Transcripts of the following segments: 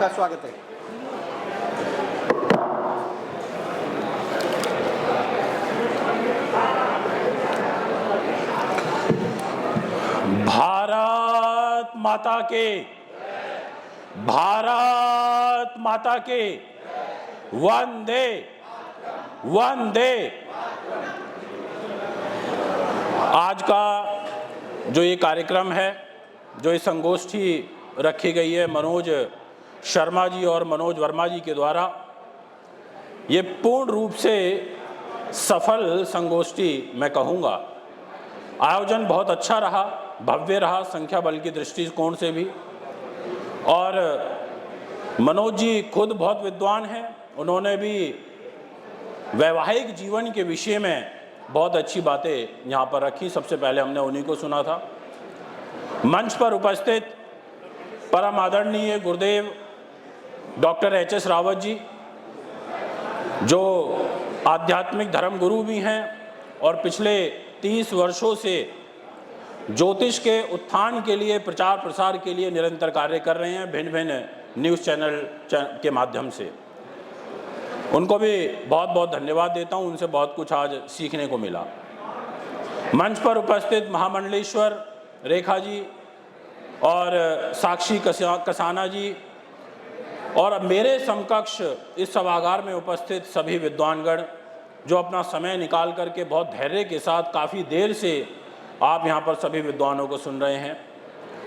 आपका स्वागत है। भारत माता के, भारत माता के, वंदे वंदे। आज का जो ये कार्यक्रम है, जो ये संगोष्ठी रखी गई है मनोज शर्मा जी और मनोज वर्मा जी के द्वारा, ये पूर्ण रूप से सफल संगोष्ठी मैं कहूँगा। आयोजन बहुत अच्छा रहा, भव्य रहा, संख्या बल की दृष्टिकोण से भी। और मनोज जी खुद बहुत विद्वान हैं, उन्होंने भी वैवाहिक जीवन के विषय में बहुत अच्छी बातें यहाँ पर रखी। सबसे पहले हमने उन्हीं को सुना था। मंच पर उपस्थित परम आदरणीय गुरुदेव डॉक्टर एच.एस. रावत जी, जो आध्यात्मिक धर्म गुरु भी हैं और पिछले 30 वर्षों से ज्योतिष के उत्थान के लिए, प्रचार प्रसार के लिए निरंतर कार्य कर रहे हैं भिन्न भिन्न न्यूज़ चैनल के माध्यम से। उनको भी बहुत बहुत धन्यवाद देता हूं, उनसे बहुत कुछ आज सीखने को मिला। मंच पर उपस्थित महामंडलेश्वर रेखा जी और साक्षी कसाना जी और मेरे समकक्ष इस सभागार में उपस्थित सभी विद्वानगण, जो अपना समय निकाल करके बहुत धैर्य के साथ काफ़ी देर से आप यहाँ पर सभी विद्वानों को सुन रहे हैं।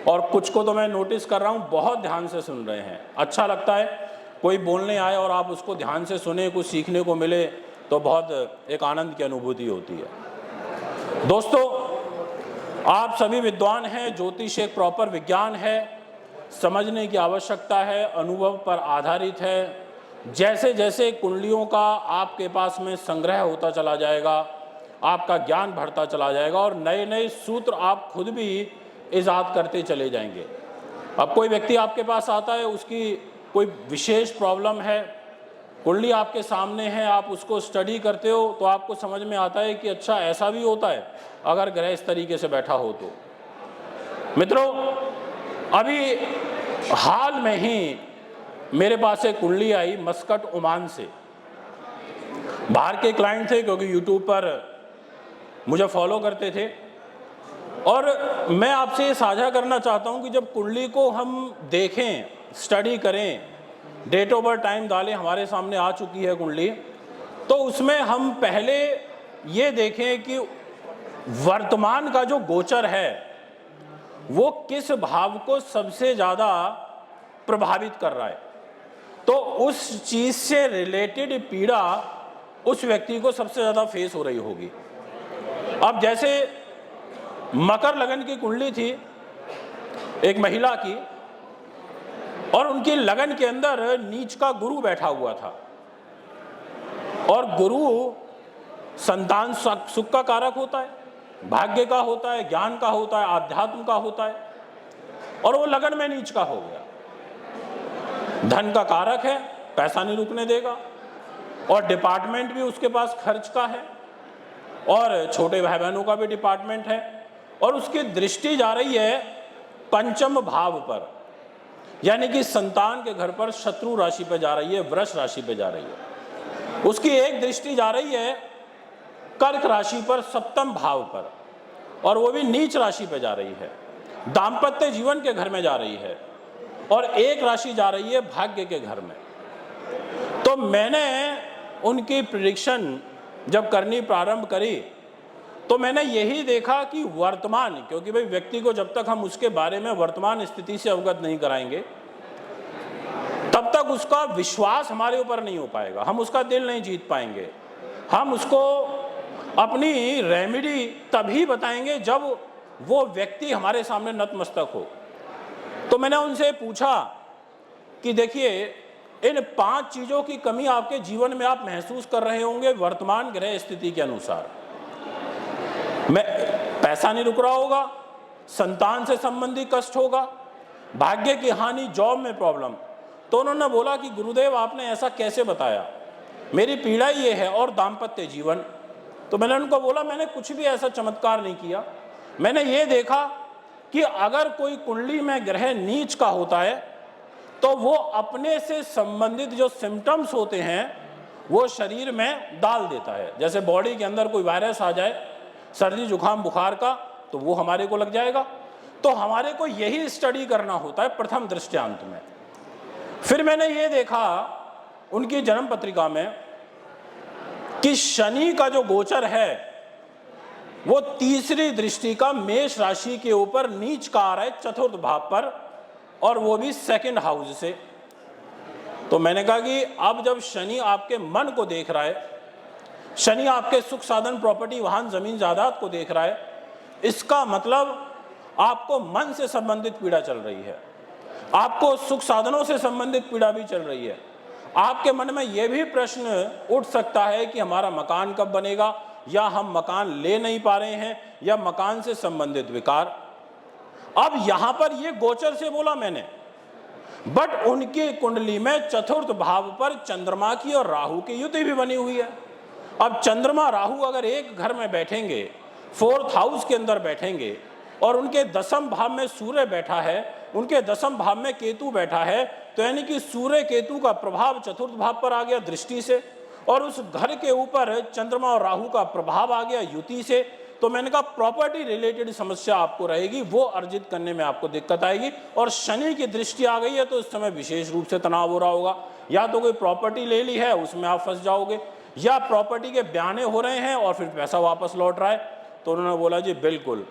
और कुछ को तो मैं नोटिस कर रहा हूँ, बहुत ध्यान से सुन रहे हैं। अच्छा लगता है कोई बोलने आए और आप उसको ध्यान से सुने, कुछ सीखने को मिले, तो बहुत एक आनंद की अनुभूति होती है। दोस्तों, आप सभी विद्वान हैं, ज्योतिष एक प्रॉपर विज्ञान है, समझने की आवश्यकता है, अनुभव पर आधारित है। जैसे जैसे कुंडलियों का आपके पास में संग्रह होता चला जाएगा, आपका ज्ञान बढ़ता चला जाएगा और नए नए सूत्र आप खुद भी इजाद करते चले जाएंगे। अब कोई व्यक्ति आपके पास आता है, उसकी कोई विशेष प्रॉब्लम है, कुंडली आपके सामने है, आप उसको स्टडी करते हो तो आपको समझ में आता है कि अच्छा ऐसा भी होता है अगर ग्रह इस तरीके से बैठा हो तो। मित्रों, अभी हाल में ही मेरे पास एक कुंडली आई मस्कट ओमान से। बाहर के क्लाइंट थे, क्योंकि यूट्यूब पर मुझे फॉलो करते थे। और मैं आपसे ये साझा करना चाहता हूँ कि जब कुंडली को हम देखें, स्टडी करें, डेट ऑफ बर्थ टाइम डालें, हमारे सामने आ चुकी है कुंडली, तो उसमें हम पहले ये देखें कि वर्तमान का जो गोचर है वो किस भाव को सबसे ज़्यादा प्रभावित कर रहा है, तो उस चीज़ से रिलेटेड पीड़ा उस व्यक्ति को सबसे ज़्यादा फेस हो रही होगी। अब जैसे मकर लगन की कुंडली थी एक महिला की, और उनकी लगन के अंदर नीच का गुरु बैठा हुआ था, और गुरु संतान सुख का कारक होता है, भाग्य का होता है, ज्ञान का होता है, आध्यात्म का होता है, और वो लगन में नीच का हो गया। धन का कारक है, पैसा नहीं रुकने देगा, और डिपार्टमेंट भी उसके पास खर्च का है, और छोटे भाई बहनों का भी डिपार्टमेंट है, और उसकी दृष्टि जा रही है पंचम भाव पर, यानी कि संतान के घर पर शत्रु राशि पे जा रही है, वृष राशि पे जा रही है। उसकी एक दृष्टि जा रही है कर्क राशि पर, सप्तम भाव पर, और वो भी नीच राशि पे जा रही है, दाम्पत्य जीवन के घर में जा रही है, और एक राशि जा रही है भाग्य के घर में। तो मैंने उनकी प्रेडिक्शन जब करनी प्रारंभ करी तो मैंने यही देखा कि वर्तमान, क्योंकि भाई व्यक्ति को जब तक हम उसके बारे में वर्तमान स्थिति से अवगत नहीं कराएंगे तब तक उसका विश्वास हमारे ऊपर नहीं हो पाएगा, हम उसका दिल नहीं जीत पाएंगे। हम उसको अपनी रेमेडी तभी बताएंगे जब वो व्यक्ति हमारे सामने नतमस्तक हो। तो मैंने उनसे पूछा कि देखिए, इन 5 चीज़ों की कमी आपके जीवन में आप महसूस कर रहे होंगे वर्तमान ग्रह स्थिति के अनुसार। पैसा नहीं रुक रहा होगा, संतान से संबंधी कष्ट होगा, भाग्य की हानि, जॉब में प्रॉब्लम। तो उन्होंने बोला कि गुरुदेव आपने ऐसा कैसे बताया, मेरी पीड़ा ये है, और दाम्पत्य जीवन। तो मैंने उनको बोला मैंने कुछ भी ऐसा चमत्कार नहीं किया, मैंने ये देखा कि अगर कोई कुंडली में ग्रह नीच का होता है तो वो अपने से संबंधित जो सिम्टम्स होते हैं वो शरीर में डाल देता है। जैसे बॉडी के अंदर कोई वायरस आ जाए, सर्दी जुकाम बुखार का, तो वो हमारे को लग जाएगा। तो हमारे को यही स्टडी करना होता है प्रथम दृष्टांत में। फिर मैंने ये देखा उनकी जन्म पत्रिका में कि शनि का जो गोचर है वो तीसरी दृष्टि का मेष राशि के ऊपर नीच का आ रहा है चतुर्थ भाव पर, और वो भी सेकंड हाउस से। तो मैंने कहा कि अब जब शनि आपके मन को देख रहा है, शनि आपके सुख साधन प्रॉपर्टी वाहन जमीन जायदाद को देख रहा है, इसका मतलब आपको मन से संबंधित पीड़ा चल रही है, आपको सुख साधनों से संबंधित पीड़ा भी चल रही है। आपके मन में यह भी प्रश्न उठ सकता है कि हमारा मकान कब बनेगा, या हम मकान ले नहीं पा रहे हैं, या मकान से संबंधित विकार। अब यहां पर यह गोचर से बोला मैंने, बट उनकी कुंडली में चतुर्थ भाव पर चंद्रमा की और राहु की युति भी बनी हुई है। अब चंद्रमा राहु अगर एक घर में बैठेंगे, फोर्थ हाउस के अंदर बैठेंगे, और उनके दसम भाव में सूर्य बैठा है, उनके दसम भाव में केतु बैठा है, तो यानी कि सूर्य केतु का प्रभाव चतुर्थ भाव पर आ गया दृष्टि से, और उस घर के ऊपर चंद्रमा और राहु का प्रभाव आ गया युति से। तो मैंने कहा प्रॉपर्टी रिलेटेड समस्या आपको रहेगी, वो अर्जित करने में आपको दिक्कत आएगी। और शनि की दृष्टि आ गई है तो इस समय विशेष रूप से तनाव हो रहा होगा। या तो कोई प्रॉपर्टी ले ली है उसमें आप फंस जाओगे, या प्रॉपर्टी के बयाने हो रहे हैं और फिर पैसा वापस लौट रहा है। तो उन्होंने बोला जी बिल्कुल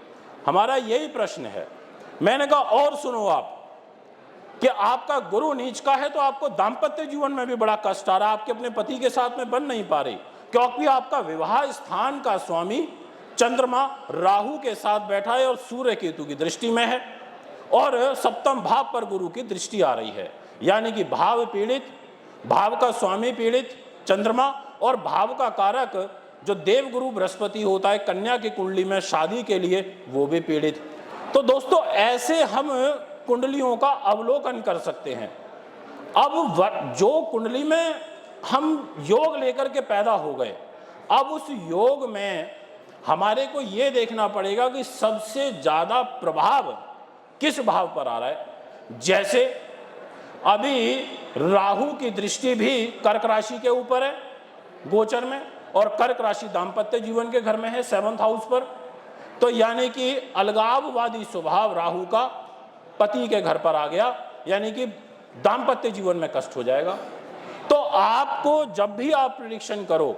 हमारा यही प्रश्न है। मैंने कहा और सुनो आप कि आपका गुरु नीच का है तो आपको दाम्पत्य जीवन में भी बड़ा कष्ट आ रहा है, आपके अपने पति के साथ में बन नहीं पा रही, क्योंकि आपका विवाह स्थान का स्वामी चंद्रमा राहु के साथ बैठा है और सूर्य केतु की दृष्टि में है, और सप्तम भाव पर गुरु की दृष्टि आ रही है। यानी कि भाव पीड़ित, भाव का स्वामी पीड़ित चंद्रमा, और भाव का कारक जो देवगुरु बृहस्पति होता है कन्या की कुंडली में शादी के लिए, वो भी पीड़ित। तो दोस्तों ऐसे हम कुंडलियों का अवलोकन कर सकते हैं। अब जो कुंडली में हम योग लेकर के पैदा हो गए, अब उस योग में हमारे को ये देखना पड़ेगा कि सबसे ज्यादा प्रभाव किस भाव पर आ रहा है। जैसे अभी राहु की दृष्टि भी कर्क राशि के ऊपर है गोचर में, और कर्क राशि दाम्पत्य जीवन के घर में है 7th हाउस पर। तो यानी कि अलगाववादी स्वभाव राहु का पति के घर पर आ गया, यानी कि दाम्पत्य जीवन में कष्ट हो जाएगा। तो आपको जब भी आप प्रेडिक्शन करो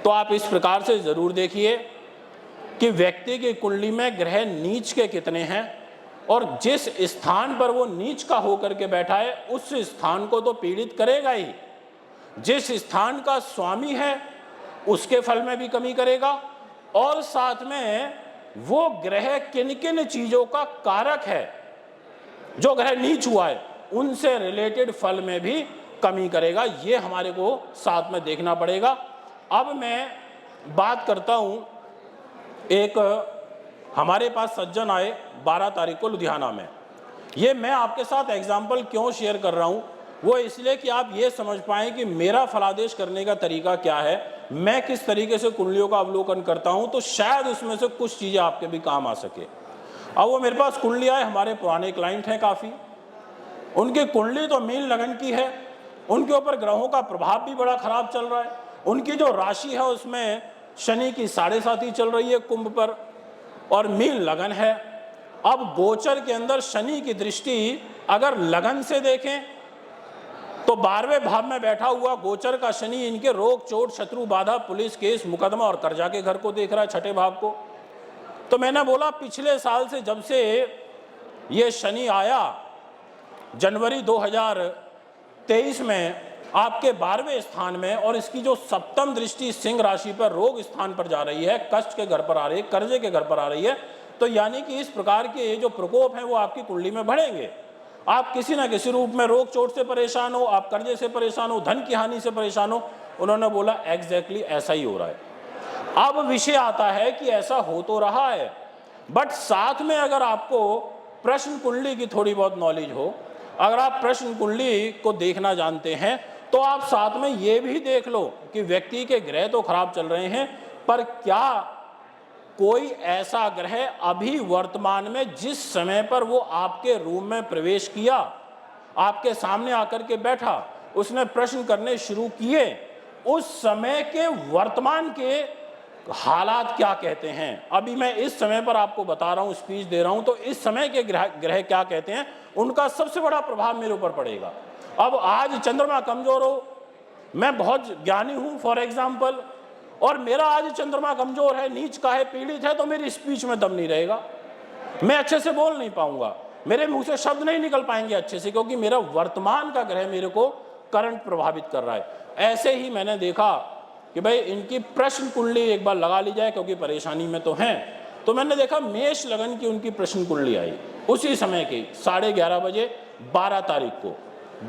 तो आप इस प्रकार से जरूर देखिए कि व्यक्ति की कुंडली में ग्रह नीच के कितने हैं, और जिस स्थान पर वो नीच का होकर के बैठा है उस स्थान को तो पीड़ित करेगा ही, जिस स्थान का स्वामी है उसके फल में भी कमी करेगा, और साथ में वो ग्रह किन किन चीजों का कारक है जो ग्रह नीच हुआ है उनसे रिलेटेड फल में भी कमी करेगा। ये हमारे को साथ में देखना पड़ेगा। अब मैं बात करता हूं, एक हमारे पास सज्जन आए 12 तारीख को लुधियाना में। ये मैं आपके साथ एग्जाम्पल क्यों शेयर कर रहा हूं, वो इसलिए कि आप ये समझ पाएं कि मेरा फलादेश करने का तरीका क्या है, मैं किस तरीके से कुंडलियों का अवलोकन करता हूं, तो शायद उसमें से कुछ चीज़ें आपके भी काम आ सके। अब वो मेरे पास कुंडली आए, हमारे पुराने क्लाइंट हैं काफ़ी, उनकी कुंडली तो मीन लगन की है, उनके ऊपर ग्रहों का प्रभाव भी बड़ा खराब चल रहा है, उनकी जो राशि है उसमें शनि की 7.5 चल रही है कुंभ पर, और मीन लगन है। अब गोचर के अंदर शनि की दृष्टि अगर लगन से देखें तो 12वें भाव में बैठा हुआ गोचर का शनि इनके रोग चोट शत्रु बाधा पुलिस केस मुकदमा और कर्जा के घर को देख रहा है, 6ठे भाव को। तो मैंने बोला पिछले साल से जब से ये शनि आया जनवरी 2023 में आपके 12वें स्थान में, और इसकी जो सप्तम दृष्टि सिंह राशि पर रोग स्थान पर जा रही है, कष्ट के घर पर आ रही है, कर्जे के घर पर आ रही है, तो यानी कि इस प्रकार के जो प्रकोप हैं वो आपकी कुंडली में बढ़ेंगे। आप किसी ना किसी रूप में रोग चोट से परेशान हो, आप कर्जे से परेशान हो, धन की हानि से परेशान हो। उन्होंने बोला एग्जैक्टली ऐसा ही हो रहा है। अब विषय आता है कि ऐसा हो तो रहा है, बट साथ में अगर आपको प्रश्न कुंडली की थोड़ी बहुत नॉलेज हो, अगर आप प्रश्न कुंडली को देखना जानते हैं, तो आप साथ में ये भी देख लो कि व्यक्ति के ग्रह तो खराब चल रहे हैं, पर क्या कोई ऐसा ग्रह अभी वर्तमान में जिस समय पर वो आपके रूम में प्रवेश किया, आपके सामने आकर के बैठा, उसने प्रश्न करने शुरू किए, उस समय के वर्तमान के हालात क्या कहते हैं। अभी मैं इस समय पर आपको बता रहा हूं, स्पीच दे रहा हूं, तो इस समय के ग्रह क्या कहते हैं, उनका सबसे बड़ा प्रभाव मेरे ऊपर पड़ेगा। अब आज चंद्रमा कमजोर हो, मैं बहुत ज्ञानी हूं फॉर एग्जाम्पल, और मेरा आज चंद्रमा कमजोर है, नीच का है, पीड़ित है, तो मेरी स्पीच में दम नहीं रहेगा, मैं अच्छे से बोल नहीं पाऊंगा, मेरे मुंह से शब्द नहीं निकल पाएंगे अच्छे से, क्योंकि मेरा वर्तमान का ग्रह मेरे को करंट प्रभावित कर रहा है। ऐसे ही मैंने देखा कि भाई इनकी प्रश्न कुंडली एक बार लगा ली जाए, क्योंकि परेशानी में तो हैं। तो मैंने देखा मेष लगन की उनकी प्रश्न कुंडली आई उसी समय की 11:30 बजे 12 तारीख को,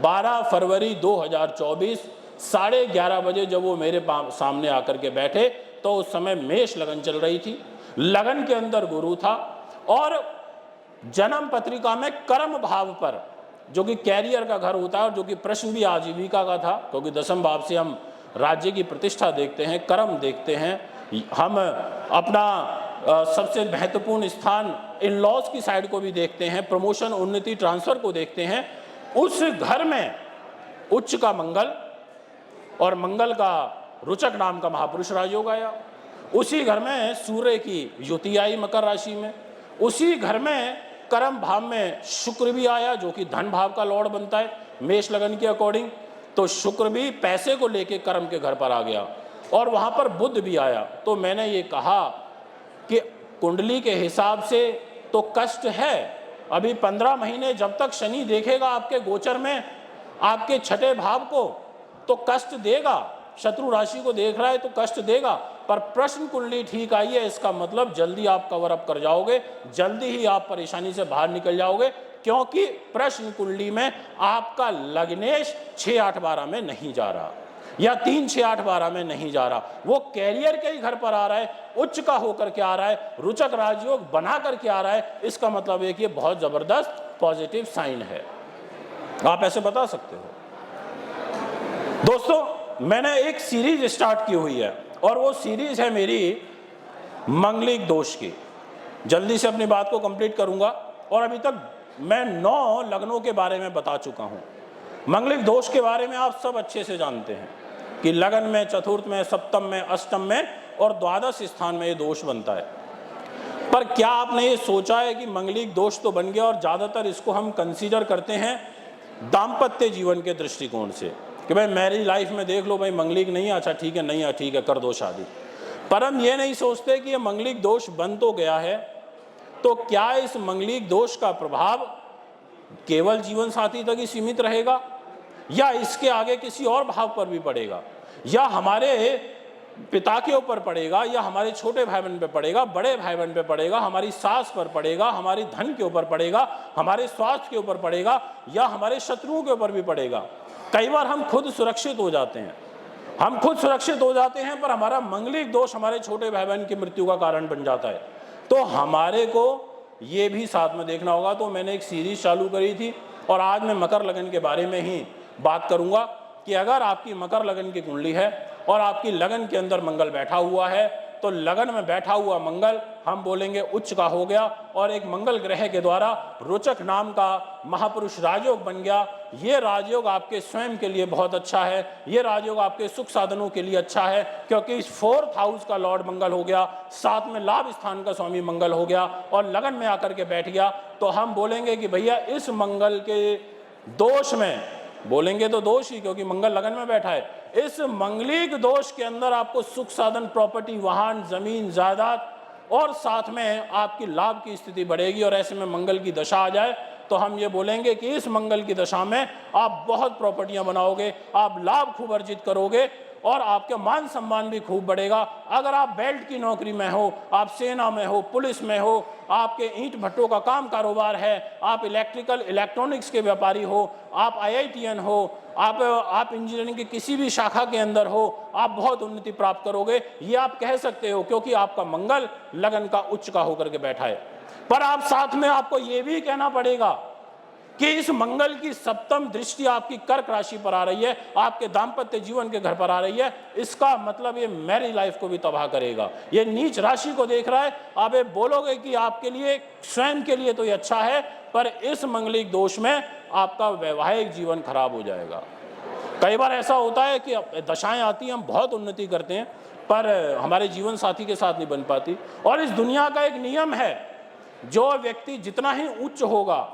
12 फरवरी 2024 11:30 बजे जब वो मेरे सामने आकर के बैठे, तो उस समय मेष लगन चल रही थी, लगन के अंदर गुरु था, और जन्म पत्रिका में कर्म भाव पर, जो कि कैरियर का घर होता है और जो कि प्रश्न भी आजीविका का था, क्योंकि दसम भाव से हम राज्य की प्रतिष्ठा देखते हैं, कर्म देखते हैं, हम अपना सबसे महत्वपूर्ण स्थान इन लॉज की साइड को भी देखते हैं, प्रमोशन, उन्नति, ट्रांसफर को देखते हैं। उस घर में उच्च का मंगल और मंगल का रुचक नाम का महापुरुष राजयोग आया, उसी घर में सूर्य की युति आई मकर राशि में, उसी घर में कर्म भाव में शुक्र भी आया, जो कि धन भाव का लॉर्ड बनता है मेष लगन के अकॉर्डिंग। तो शुक्र भी पैसे को लेके कर्म के घर पर आ गया, और वहां पर बुध भी आया। तो मैंने ये कहा कि कुंडली के हिसाब से तो कष्ट है, अभी 15 महीने जब तक शनि देखेगा आपके गोचर में आपके छठे भाव को, तो कष्ट देगा, शत्रु राशि को देख रहा है तो कष्ट देगा, पर प्रश्न कुंडली ठीक आई है, इसका मतलब जल्दी आप कवर अप कर जाओगे, जल्दी ही आप परेशानी से बाहर निकल जाओगे, क्योंकि प्रश्न कुंडली में आपका लग्नेश 6-8-12 में नहीं जा रहा, या 3-6-8-12 में नहीं जा रहा, वो कैरियर के ही घर पर आ रहा है, उच्च का होकर के आ रहा है, रुचक राजयोग बना करके आ रहा है। इसका मतलब है कि ये बहुत जबरदस्त पॉजिटिव साइन है, आप ऐसे बता सकते हो। दोस्तों, मैंने एक सीरीज स्टार्ट की हुई है, और वो सीरीज है मेरी मंगलिक दोष की। जल्दी से अपनी बात को कंप्लीट करूंगा, और अभी तक मैं 9 लग्नों के बारे में बता चुका हूं। मंगलिक दोष के बारे में आप सब अच्छे से जानते हैं कि लगन में, चतुर्थ में, सप्तम में, अष्टम में और द्वादश स्थान में ये दोष बनता है। पर क्या आपने ये सोचा है कि मंगलिक दोष तो बन गया, और ज़्यादातर इसको हम कंसीडर करते हैं दाम्पत्य जीवन के दृष्टिकोण से कि भाई मैरिज लाइफ में देख लो, भाई मंगलिक नहीं, अच्छा ठीक है, नहीं है ठीक है, कर दो शादी। पर हम ये नहीं सोचते कि ये मंगलिक दोष बन तो गया है, तो क्या इस मंगलिक दोष का प्रभाव केवल जीवन साथी तक ही सीमित रहेगा, या इसके आगे किसी और भाव पर भी पड़ेगा, या हमारे पिता के ऊपर पड़ेगा, या हमारे छोटे भाई बहन पे पड़ेगा, बड़े भाई बहन पे पड़ेगा, हमारी सास पर पड़ेगा, हमारे धन के ऊपर पड़ेगा, हमारे स्वास्थ्य के ऊपर पड़ेगा, या हमारे शत्रुओं के ऊपर भी पड़ेगा। कई बार हम खुद सुरक्षित हो जाते हैं, पर हमारा मंगलिक दोष हमारे छोटे भाई बहन की मृत्यु का कारण बन जाता है। तो हमारे को ये भी साथ में देखना होगा। तो मैंने एक सीरीज चालू करी थी, और आज मैं मकर लगन के बारे में ही बात करूंगा कि अगर आपकी मकर लगन की कुंडली है और आपकी लगन के अंदर मंगल बैठा हुआ है, तो लगन में बैठा हुआ मंगल हम बोलेंगे उच्च का हो गया, और एक मंगल ग्रह के द्वारा रोचक नाम का महापुरुष राजयोग बन गया। ये राजयोग आपके स्वयं के लिए बहुत अच्छा है, ये राजयोग आपके सुख साधनों के लिए अच्छा है, क्योंकि इस 4th हाउस का लॉर्ड मंगल हो गया, साथ में लाभ स्थान का स्वामी मंगल हो गया, और लगन में आकर के बैठ गया। तो हम बोलेंगे कि भैया इस मंगल के दोष में, बोलेंगे तो दोष ही, क्योंकि मंगल लगन में बैठा है, इस मंगलिक दोष के अंदर आपको सुख साधन, प्रॉपर्टी, वाहन, जमीन, जायदाद, और साथ में आपकी लाभ की स्थिति बढ़ेगी। और ऐसे में मंगल की दशा आ जाए तो हम ये बोलेंगे कि इस मंगल की दशा में आप बहुत प्रॉपर्टियां बनाओगे, आप लाभ खूब अर्जित करोगे, और आपके मान सम्मान भी खूब बढ़ेगा। अगर आप बेल्ट की नौकरी में हो, आप सेना में हो, पुलिस में हो, आपके ईंट भट्टों का काम कारोबार है, आप इलेक्ट्रिकल इलेक्ट्रॉनिक्स के व्यापारी हो, आप IITian हो, आप इंजीनियरिंग की किसी भी शाखा के अंदर हो, आप बहुत उन्नति प्राप्त करोगे, ये आप कह सकते हो, क्योंकि आपका मंगल लगन का उच्च का होकर के बैठा है। पर आप साथ में आपको ये भी कहना पड़ेगा कि इस मंगल की सप्तम दृष्टि आपकी कर्क राशि पर आ रही है, आपके दाम्पत्य जीवन के घर पर आ रही है। इसका मतलब ये मैरिज लाइफ को भी तबाह करेगा। ये नीच राशि को देख रहा है। आप ये बोलोगे कि आपके लिए, स्वयं के लिए तो ये अच्छा है, पर इस मंगलिक दोष में आपका वैवाहिक जीवन खराब हो जाएगा। कई बार ऐसा होता है कि दशाएं आती हैं, हम बहुत उन्नति करते हैं पर हमारे जीवन साथी के साथ नहीं बन पाती। और इस दुनिया का एक नियम है, जो व्यक्ति जितना ही उच्च होगा,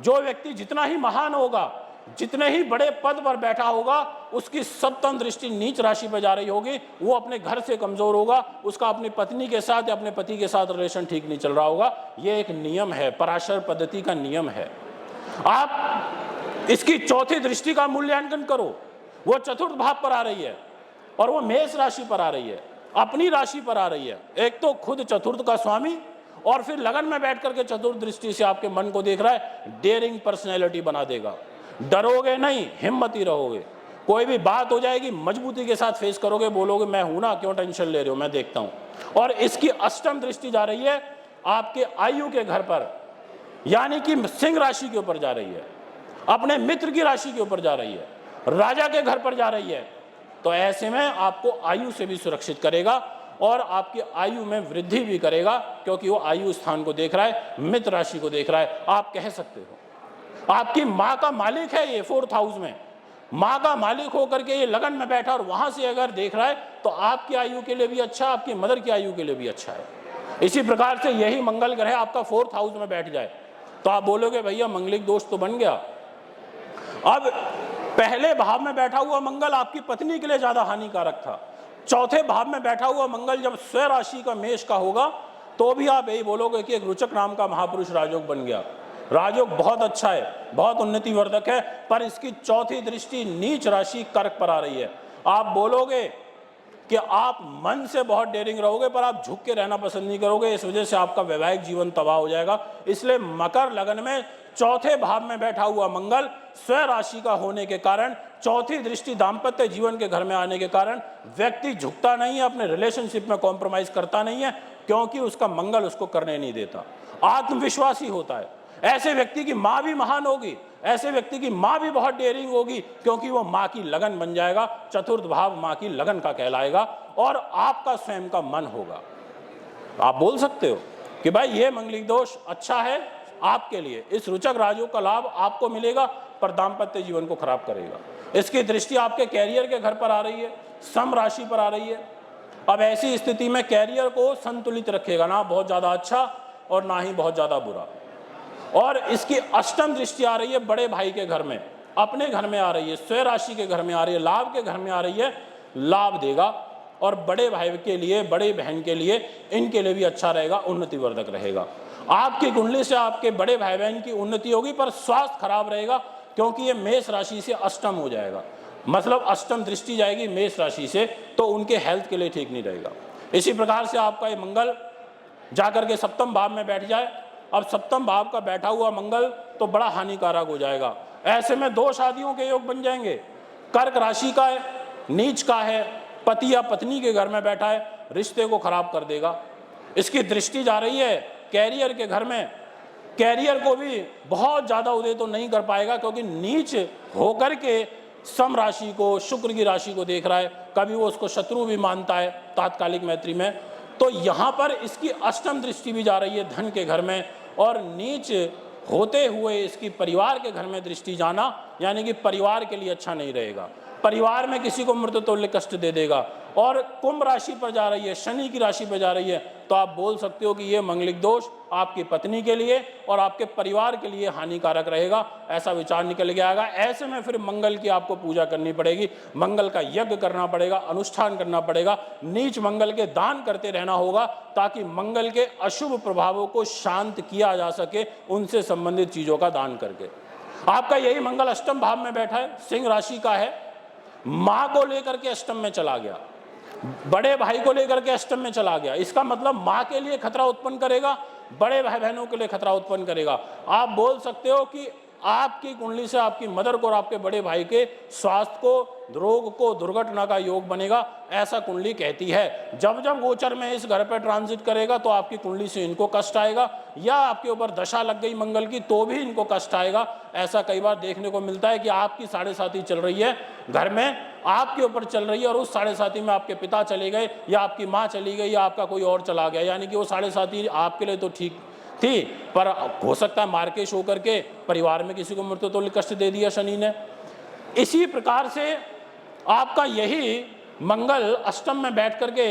जो व्यक्ति जितना ही महान होगा, जितने ही बड़े पद पर बैठा होगा, उसकी सप्तम दृष्टि नीच राशि पर जा रही होगी, वो अपने घर से कमजोर होगा, उसका अपनी पत्नी के साथ या अपने पति के साथ रिलेशन ठीक नहीं चल रहा होगा। ये एक नियम है, पराशर पद्धति का नियम है। आप इसकी चौथी दृष्टि का मूल्यांकन करो, वो चतुर्थ भाव पर आ रही है और वो मेष राशि पर आ रही है, अपनी राशि पर आ रही है। एक तो खुद चतुर्थ का स्वामी और फिर लगन में बैठ करके चतुर्थ दृष्टि से आपके मन को देख रहा है। डेयरिंग पर्सनैलिटी बना देगा, डरोगे नहीं, हिम्मती रहोगे। कोई भी बात हो जाएगी मजबूती के साथ फेस करोगे, बोलोगे मैं हूं ना, क्यों टेंशन ले रहे हो, मैं देखता हूं। और इसकी अष्टम दृष्टि जा रही है आपके आयु के घर पर, यानी कि सिंह राशि के ऊपर जा रही है, अपने मित्र की राशि के ऊपर जा रही है, राजा के घर पर जा रही है। तो ऐसे में आपको आयु से भी सुरक्षित करेगा और आपकी आयु में वृद्धि भी करेगा, क्योंकि वो आयु स्थान को देख रहा है, मित्र राशि को देख रहा है। आप कह सकते हो आपकी माँ का मालिक है ये 4th हाउस में, माँ का मालिक होकर के ये लगन में बैठा और वहां से अगर देख रहा है तो आपकी आयु के लिए भी अच्छा, आपकी मदर की आयु के लिए भी अच्छा है। इसी प्रकार से यही मंगल ग्रह आपका 4th हाउस में बैठ जाए तो आप बोलोगे भैया मंगलिक दोष तो बन गया। अब पहले भाव में बैठा हुआ मंगल आपकी पत्नी के लिए ज्यादा हानिकारक था, चौथे भाव में बैठा हुआ मंगल जब स्वयं राशि का मेष का होगा तो भी आप यही बोलोगे कि एक रुचक नाम का महापुरुष राजयोग बन गया। राजयोग बहुत अच्छा है, बहुत उन्नति वर्धक है, पर इसकी चौथी दृष्टि नीच राशि कर्क पर आ रही है। आप बोलोगे कि आप मन से बहुत डेयरिंग रहोगे पर आप झुक के रहना पसंद नहीं करोगे, इस वजह से आपका वैवाहिक जीवन तबाह हो जाएगा। इसलिए मकर लगन में चौथे भाव में बैठा हुआ मंगल स्वयं राशि का होने के कारण, चौथी दृष्टि दाम्पत्य जीवन के घर में आने के कारण व्यक्ति झुकता नहीं है, अपने रिलेशनशिप में कॉम्प्रोमाइज करता नहीं है, क्योंकि उसका मंगल उसको करने नहीं देता। आत्मविश्वासी होता है। ऐसे व्यक्ति की माँ भी महान होगी, ऐसे व्यक्ति की माँ भी बहुत डेयरिंग होगी, क्योंकि वो माँ की लगन बन जाएगा। चतुर्थ भाव माँ की लगन का कहलाएगा और आपका स्वयं का मन होगा। आप बोल सकते हो कि भाई ये मंगलिक दोष अच्छा है आपके लिए, इस रुचक राजयोग का लाभ आपको मिलेगा, पर दाम्पत्य जीवन को खराब करेगा। इसकी दृष्टि आपके कैरियर के घर पर आ रही है, सम राशि पर आ रही है। अब ऐसी स्थिति में कैरियर को संतुलित रखेगा, ना बहुत ज्यादा अच्छा और ना ही बहुत ज्यादा बुरा। और इसकी अष्टम दृष्टि आ रही है बड़े भाई के घर में, अपने घर में आ रही है, स्वयं राशि के घर में आ रही है, लाभ के घर में आ रही है, लाभ देगा। और बड़े भाई के लिए, बड़े बहन के लिए, इनके लिए भी अच्छा रहेगा, उन्नति वर्धक रहेगा। आपकी कुंडली से आपके बड़े भाई बहन की उन्नति होगी, पर स्वास्थ्य खराब रहेगा, क्योंकि ये मेष राशि से अष्टम हो जाएगा, मतलब अष्टम दृष्टि जाएगी मेष राशि से, तो उनके हेल्थ के लिए ठीक नहीं रहेगा। इसी प्रकार से आपका ये मंगल जाकर के सप्तम भाव में बैठ जाए। अब सप्तम भाव का बैठा हुआ मंगल तो बड़ा हानिकारक हो जाएगा। ऐसे में 2 शादियों के योग बन जाएंगे। कर्क राशि का है, नीच का है, पति या पत्नी के घर में बैठा है, रिश्ते को खराब कर देगा। इसकी दृष्टि जा रही है कैरियर के घर में, कैरियर को भी बहुत ज्यादा उदय तो नहीं कर पाएगा, क्योंकि नीच होकर के सम राशि को, शुक्र की राशि को देख रहा है, कभी वो उसको शत्रु भी मानता है तात्कालिक मैत्री में। तो यहाँ पर इसकी अष्टम दृष्टि भी जा रही है धन के घर में, और नीच होते हुए इसकी परिवार के घर में दृष्टि जाना, यानी कि परिवार के लिए अच्छा नहीं रहेगा, परिवार में किसी को मृत्युतुल्य कष्ट दे देगा। और कुंभ राशि पर जा रही है, शनि की राशि पर जा रही है, तो आप बोल सकते हो कि ये मंगलिक दोष आपकी पत्नी के लिए और आपके परिवार के लिए हानिकारक रहेगा, ऐसा विचार निकल के आएगा। ऐसे में फिर मंगल की आपको पूजा करनी पड़ेगी, मंगल का यज्ञ करना पड़ेगा, अनुष्ठान करना पड़ेगा, नीच मंगल के दान करते रहना होगा, ताकि मंगल के अशुभ प्रभावों को शांत किया जा सके उनसे संबंधित चीजों का दान करके। आपका यही मंगल अष्टम भाव में बैठा है, सिंह राशि का है, मां को लेकर के अष्टम में चला गया, बड़े भाई को लेकर के अष्टम में चला गया। इसका मतलब मां के लिए खतरा उत्पन्न करेगा, बड़े भाई बहनों के लिए खतरा उत्पन्न करेगा। आप बोल सकते हो कि आपकी कुंडली से आपकी मदर को और आपके बड़े भाई के स्वास्थ्य को, रोग को, दुर्घटना का योग बनेगा, ऐसा कुंडली कहती है। जब जब गोचर में इस घर पर ट्रांजिट करेगा तो आपकी कुंडली से इनको कष्ट आएगा, या आपके ऊपर दशा लग गई मंगल की तो भी इनको कष्ट आएगा। ऐसा कई बार देखने को मिलता है कि आपकी 7.5 चल रही है घर में, आपके ऊपर चल रही है, और उस 7.5 में आपके पिता चले गए, या आपकी माँ चली गई, या आपका कोई और चला गया, यानी कि वो 7.5 आपके लिए तो ठीक थी, पर हो सकता है मार के शो करके परिवार में किसी को मृत्युतुल्य कष्ट दे दिया शनि ने। इसी प्रकार से आपका यही मंगल अष्टम में बैठ करके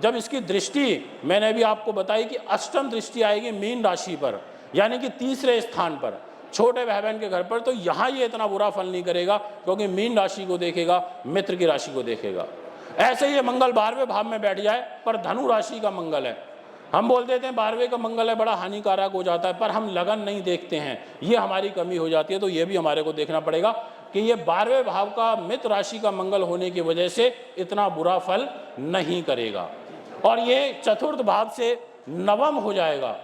जब इसकी दृष्टि मैंने भी आपको बताई कि अष्टम दृष्टि आएगी मीन राशि पर, यानी कि तीसरे स्थान पर, छोटे भाई बहन के घर पर, तो यहाँ ये इतना बुरा फल नहीं करेगा क्योंकि मीन राशि को देखेगा, मित्र की राशि को देखेगा। ऐसे ही ये मंगल 12वें भाव में बैठ जाए पर धनु राशि का मंगल है, हम बोल देते हैं 12वें का मंगल है बड़ा हानिकारक हो जाता है, पर हम लगन नहीं देखते हैं, ये हमारी कमी हो जाती है। तो ये भी हमारे को देखना पड़ेगा कि ये 12वें भाव का मित्र राशि का मंगल होने की वजह से इतना बुरा फल नहीं करेगा। और ये चतुर्थ भाव से नवम हो जाएगा,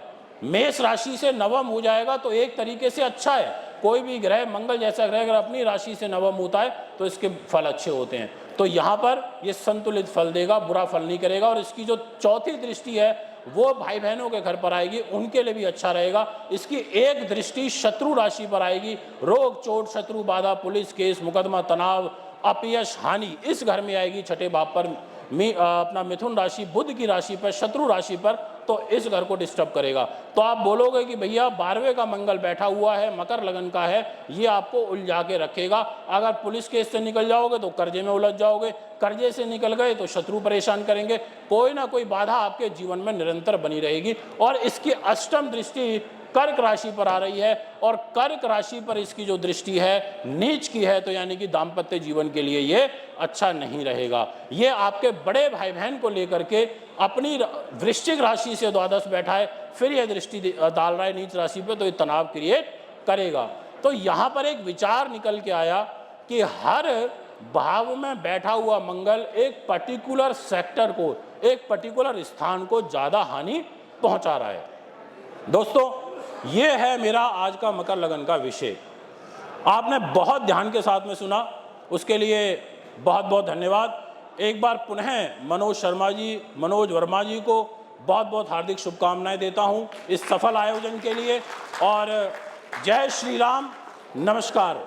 मेष राशि से नवम हो जाएगा, तो एक तरीके से अच्छा है। कोई भी ग्रह, मंगल जैसा ग्रह अगर अपनी राशि से नवम होता है तो इसके फल अच्छे होते हैं। तो यहाँ पर ये संतुलित फल देगा, बुरा फल नहीं करेगा। और इसकी जो चौथी दृष्टि है वो भाई बहनों के घर पर आएगी, उनके लिए भी अच्छा रहेगा। इसकी एक दृष्टि शत्रु राशि पर आएगी, रोग चोट शत्रु बाधा पुलिस केस मुकदमा तनाव अपयश हानि इस घर में आएगी। छठे भाव पर अपना मिथुन राशि बुध की राशि पर, शत्रु राशि पर, तो इस घर को डिस्टर्ब करेगा। तो आप बोलोगे कि भैया 12वें का मंगल बैठा हुआ है, मकर लगन का है, ये आपको उलझा के रखेगा। अगर पुलिस केस से निकल जाओगे तो कर्जे में उलझ जाओगे, कर्जे से निकल गए तो शत्रु परेशान करेंगे, कोई ना कोई बाधा आपके जीवन में निरंतर बनी रहेगी। और इसकी अष्टम दृष्टि कर्क राशि पर आ रही है, और कर्क राशि पर इसकी जो दृष्टि है नीच की है, तो यानी कि दाम्पत्य जीवन के लिए ये अच्छा नहीं रहेगा। ये आपके बड़े भाई बहन को लेकर के अपनी वृश्चिक राशि से द्वादश बैठा है, फिर यह दृष्टि डाल रहा है नीच राशि पे, तो ये तनाव क्रिएट करेगा। तो यहाँ पर एक विचार निकल के आया कि हर भाव में बैठा हुआ मंगल एक पर्टिकुलर सेक्टर को, एक पर्टिकुलर स्थान को ज़्यादा हानि पहुँचा रहा है। दोस्तों, ये है मेरा आज का मकर लगन का विषय। आपने बहुत ध्यान के साथ में सुना, उसके लिए बहुत बहुत धन्यवाद। एक बार पुनः मनोज वर्मा जी को बहुत बहुत हार्दिक शुभकामनाएं देता हूं इस सफल आयोजन के लिए। और जय श्री राम, नमस्कार।